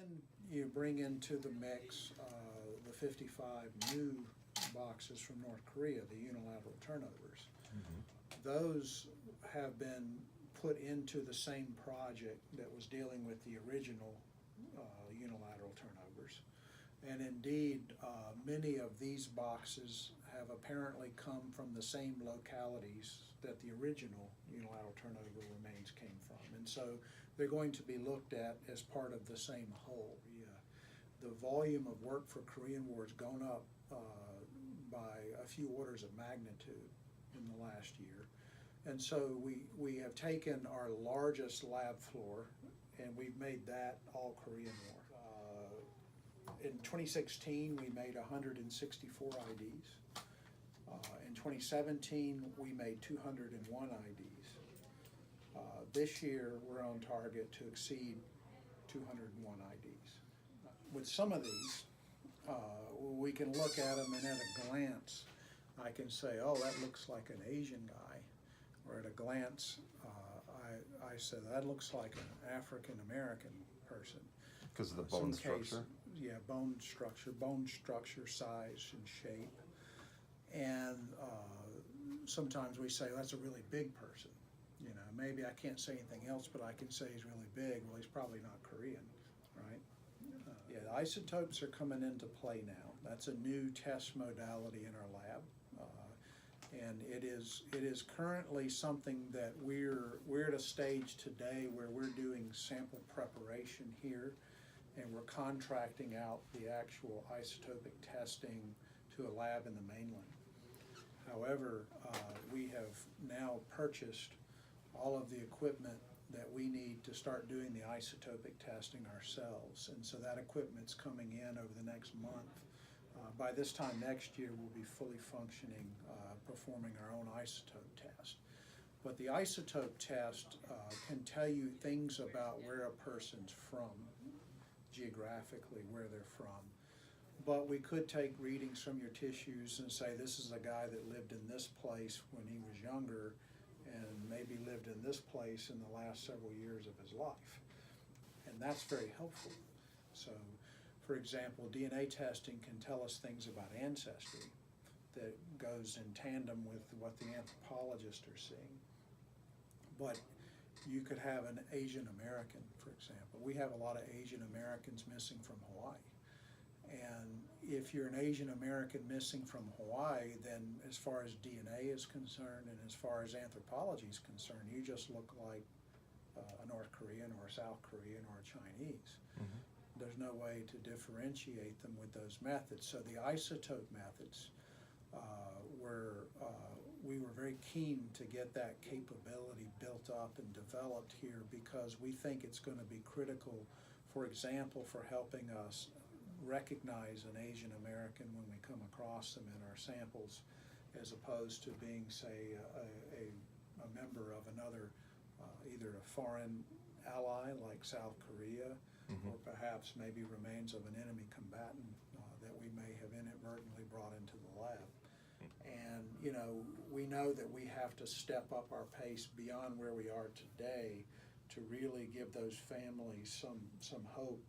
Then you bring into the mix the 55 new boxes from North Korea, the unilateral turnovers. Those have been put into the same project that was dealing with the original unilateral turnovers. And indeed, many of these boxes have apparently come from the same localities that the original unilateral turnover remains came from. And so they're going to be looked at as part of the same whole. The volume of work for Korean War has gone up by a few orders of magnitude in the last year. And so we have taken our largest lab floor and we've made that all Korean War. In 2016, we made 164 IDs. In 2017, we made 201 IDs. This year, we're on target to exceed 201 IDs. With some of these, we can look at them and at a glance, I can say, oh, that looks like an Asian guy. Or at a glance, I said, that looks like an African-American person. Because of the bone structure? Yeah, bone structure, size, and shape. And sometimes we say, that's a really big person. You know, maybe I can't say anything else, but I can say he's really big. Well, he's probably not Korean, right? Yeah, the isotopes are coming into play now. That's a new test modality in our lab. And it is currently something that we're at a stage today where we're doing sample preparation here, and we're contracting out the actual isotopic testing to a lab in the mainland. However, we have now purchased all of the equipment that we need to start doing the isotopic testing ourselves, and so that equipment's coming in over the next month. By this time next year, we'll be fully functioning, performing our own isotope test. But the isotope test can tell you things about where a person's from, geographically where they're from. But we could take readings from your tissues and say this is a guy that lived in this place when he was younger and maybe lived in this place in the last several years of his life. And that's very helpful. So, for example, DNA testing can tell us things about ancestry that goes in tandem with what the anthropologists are seeing. But you could have an Asian American, for example. We have a lot of Asian Americans missing from Hawaii. And if you're an Asian American missing from Hawaii, then as far as DNA is concerned and as far as anthropology is concerned, you just look like a North Korean or a South Korean or a Chinese. Mm-hmm. There's no way to differentiate them with those methods. So the isotope methods, we were very keen to get that capability built up and developed here because we think it's going to be critical, for example, for helping us recognize an Asian American when we come across them in our samples, as opposed to being, say, a member of another, either a foreign ally like South Korea, mm-hmm. or perhaps maybe remains of an enemy combatant that we may have inadvertently brought into the lab. And, you know, we know that we have to step up our pace beyond where we are today to really give those families some hope